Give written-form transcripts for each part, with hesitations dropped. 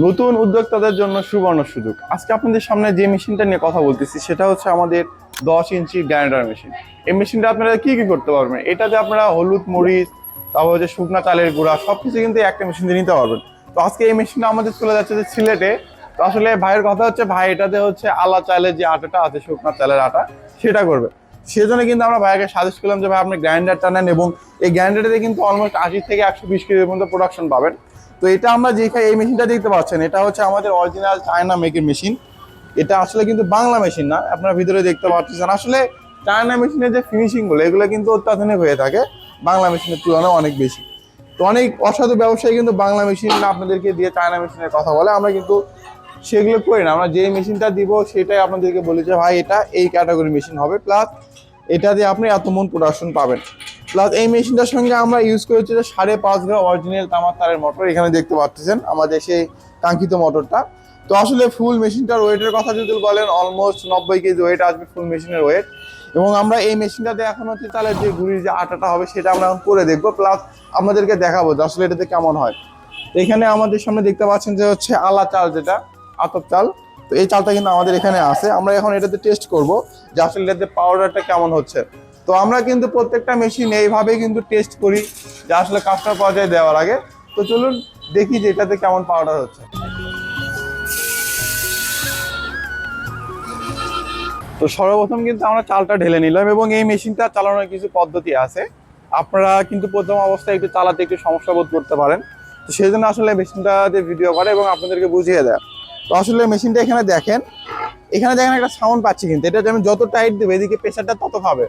নতুন উদ্যোক্তাদের জন্য সুবর্ণ সুযোগ। আজকে আপনাদের সামনে যে মেশিনটা নিয়ে কথা বলতেছি সেটা হচ্ছে আমাদের 10 ইঞ্চি গ্রাইন্ডার মেশিন। এই মেশিনটা আপনারা কি কি করতে পারবেন, এটাতে আপনারা হলুদ, মরিচ, তারপর হচ্ছে শুকনা চালের গুঁড়া সবকিছু কিন্তু একটা মেশিন দিয়ে নিতে পারবেন। তো আজকে এই মেশিনটা আমাদের চলে যাচ্ছে যে সিলেটে। তো আসলে ভাইয়ের কথা হচ্ছে ভাই এটাতে হচ্ছে আলা চালের যে আটাটা আছে, শুকনা চালের আটা, সেটা করবে। সেজন্য কিন্তু আমরা ভাইকে সাজেস্ট করলাম যে ভাই আপনি গ্রাইন্ডারটা নেন, এবং এই গ্রাইন্ডারটাতে কিন্তু অলমোস্ট 80 থেকে 120 কেজির পর্যন্ত প্রোডাকশন পাবেন। তো এটা আমরা যেখানে এই মেশিনটা দেখতে পাচ্ছেন, এটা হচ্ছে আমাদের অরিজিনাল চায়না মেকের মেশিন। এটা আসলে কিন্তু বাংলা মেশিন না, আপনারা ভিতরে দেখতে পাচ্ছেন। আসলে চায়না মেশিনের যে ফিনিশিং গুলো এগুলো কিন্তু অত্যাধুনিক হয়ে থাকে, বাংলা মেশিনের তুলনায় অনেক বেশি। তো অনেক অসাধু ব্যবসায়ী কিন্তু বাংলা মেশিন আপনাদেরকে দিয়ে চায়না মেশিনের কথা বলে, আমরা কিন্তু সেগুলো করি না। আমরা যে মেশিনটা দিব সেটাই আপনাদেরকে বলি যে ভাই এটা এই ক্যাটাগরি মেশিন হবে, প্লাস এটা দিয়ে আপনি এত মন প্রোডাকশন পাবেন। প্লাস এই মেশিনটার সঙ্গে আমরা ইউজ করেছি যে 5.5 গ্রাম অরিজিনাল তামার তারের মোটর, এখানে দেখতে পাচ্ছেন আমাদের সেই কাঙ্ক্ষিত মোটরটা। তো আসলে ফুল মেশিনটার ওয়েটের কথা যদি বলেন, অলমোস্ট 90 কেজি ওয়েট আসবে ফুল মেশিনের ওয়েট। এবং আমরা এই মেশিনটাতে এখন হচ্ছে চালের যে গুঁড়ির যে আটাটা হবে সেটা আমরা এখন করে দেখবো, প্লাস আপনাদেরকে দেখাবো যে আসলে এটাতে কেমন হয়। তো এখানে আমাদের সামনে দেখতে পাচ্ছেন যে হচ্ছে আলা চাল, যেটা আতপ চাল। তো এই চালটা কিন্তু আমাদের এখানে আছে, আমরা এখন এটাতে টেস্ট করব যে আসলে এটাতে পাউডারটা কেমন হচ্ছে। তো আমরা কিন্তু প্রত্যেকটা মেশিন এইভাবে কিন্তু টেস্ট করি যে আসলে কাস্টমার পর্যায়ে দেওয়ার আগে। তো চলুন দেখি যে এটাতে কেমন পাউডার হচ্ছে। তো সর্বপ্রথম কিন্তু আমরা চালটা ঢেলে নিলাম, এবং এই মেশিনটা চালানোর কিছু পদ্ধতি আছে। আপনারা কিন্তু প্রথম অবস্থায় একটু চালাতে একটু সমস্যা বোধ করতে পারেন, তো সেই জন্য আসলে মেশিনটাতে ভিডিও করে এবং আপনাদেরকে বুঝিয়ে দেয়। তো আসলে মেশিনটা এখানে দেখেন, একটা সাউন্ড পাচ্ছি, কিন্তু এটা আমি যত টাইট দেবো এদিকে প্রেশারটা তত খাবে।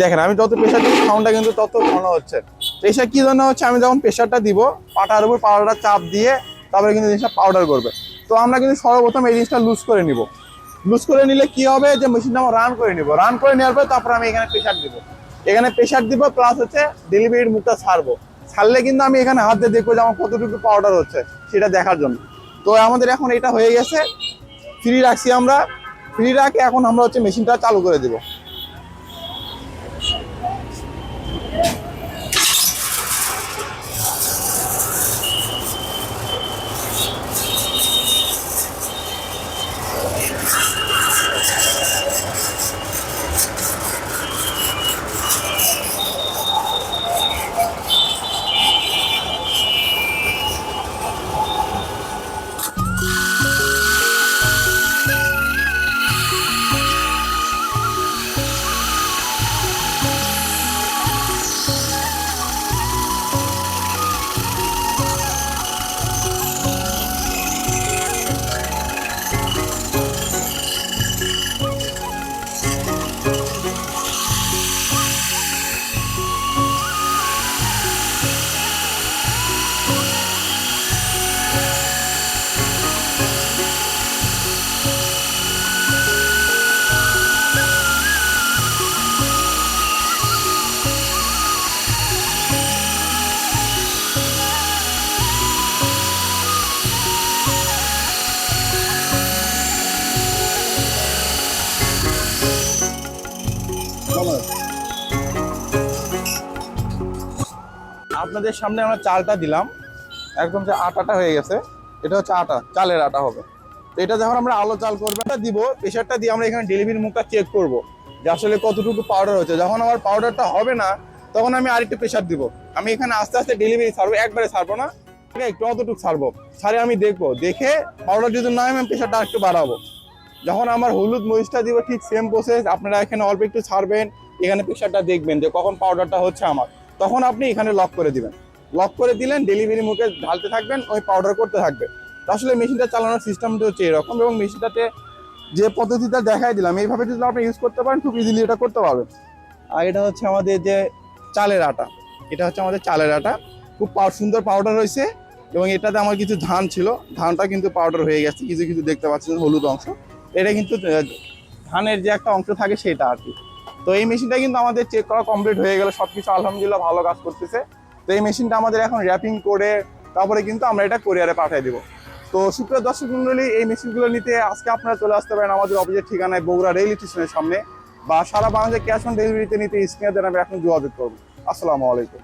দেখেন আমি যত প্রেশার দিচ্ছি সাউন্ডটা কিন্তু তত ঘন হচ্ছে। প্রেশার কি জন্য হচ্ছে, আমি যখন প্রেশারটা দিব পাটার উপর পাউডারটা চাপ দিয়ে তারপরে কিন্তু জিনিসটা পাউডার করবে। তো আমরা কিন্তু সর্বপ্রথম এই জিনিসটা লুজ করে নিব। লুজ করে নিলে কি হবে, যে মেশিনটা আমরা রান করে নিব, রান করে নেওয়ার পর তারপর আমি এখানে প্রেশার দিব, প্লাস হচ্ছে ডেলিভারির মুখটা ছাড়বো। ছাড়লে কিন্তু আমি এখানে হাত দিয়ে দেখবো যে আমার কতটুকু পাউডার হচ্ছে সেটা দেখার জন্য। তো আমাদের এখন এটা হয়ে গেছে, ফ্রি রাখছি আমরা। ফ্রি রাখে এখন আমরা হচ্ছে মেশিনটা চালু করে দিব। আপনাদের সামনে আমরা চালটা দিলাম, একদম যে আটাটা হয়ে গেছে, এটা হচ্ছে আটা, চালের আটা হবে। তো এটা যখন আমরা আলো চাল করবো এটা দিব, প্রেশারটা দিয়ে আমরা এখানে ডেলিভারি মুখটা চেক করব যে আসলে কতটুকু পাউডার হচ্ছে। যখন আমার পাউডারটা হবে না তখন আমি আরেকটু প্রেশার দিব। আমি এখানে আস্তে আস্তে ডেলিভারি ছাড়বো, একবারে ছাড়বো না, ঠিক আছে, একটু অতটুকু ছাড়বো। ছাড়ে আমি দেখবো, দেখে পাউডার যদি না হয় আমি প্রেশারটা একটু বাড়াবো। যখন আমার হলুদ মরিচটা দিব ঠিক সেম প্রসেস, আপনারা এখানে অল্প একটু ছাড়বেন, এখানে প্রেশারটা দেখবেন যে কখন পাউডারটা হচ্ছে আমার, তখন আপনি এখানে লক করে দিবেন। লক করে দিলেন, ডেলিভারি মুখে ঢালতে থাকবেন, ওই পাউডার করতে থাকবে। আসলে মেশিনটা চালানোর সিস্টেমটা হচ্ছে এরকম, এবং মেশিনটাতে যে পদ্ধতিটা দেখাই দিলাম এইভাবে যদি আপনি ইউজ করতে পারেন খুব ইজিলি এটা করতে পারবেন। আর এটা হচ্ছে আমাদের যে চালের আটা, এটা হচ্ছে আমাদের চালের আটা, খুব সুন্দর পাউডার হয়েছে। এবং এটাতে আমার কিছু ধান ছিল, ধানটা কিন্তু পাউডার হয়ে গেছে, কিছু কিছু দেখতে পাচ্ছেন হলুদ অংশ, এটা কিন্তু ধানের যে একটা অংশ থাকে সেটা আর কি। তো এই মেশিনটা কিন্তু আমাদের চেক করা কমপ্লিট হয়ে গেল, সবকিছু আলহামদুলিল্লাহ ভালো কাজ করতেছে। তো এই মেশিনটা আমাদের এখন র্যাপিং করে তারপরে কিন্তু আমরা এটা কোরিয়ারে পাঠিয়ে দিব। তো সুপ্রিয় দর্শক মন্ডলী, এই মেশিনগুলো নিতে আজকে আপনারা চলে আসতে পারেন আমাদের অফিসের ঠিকানায়, বগুড়া রেল স্টেশনের সামনে, বা সারা বাংলাদেশে ক্যাশ অন ডেলিভারিতে নিতে স্ক্রিনে দেন, আমি এখন যোগাযোগ করবো। আসসালামু আলাইকুম।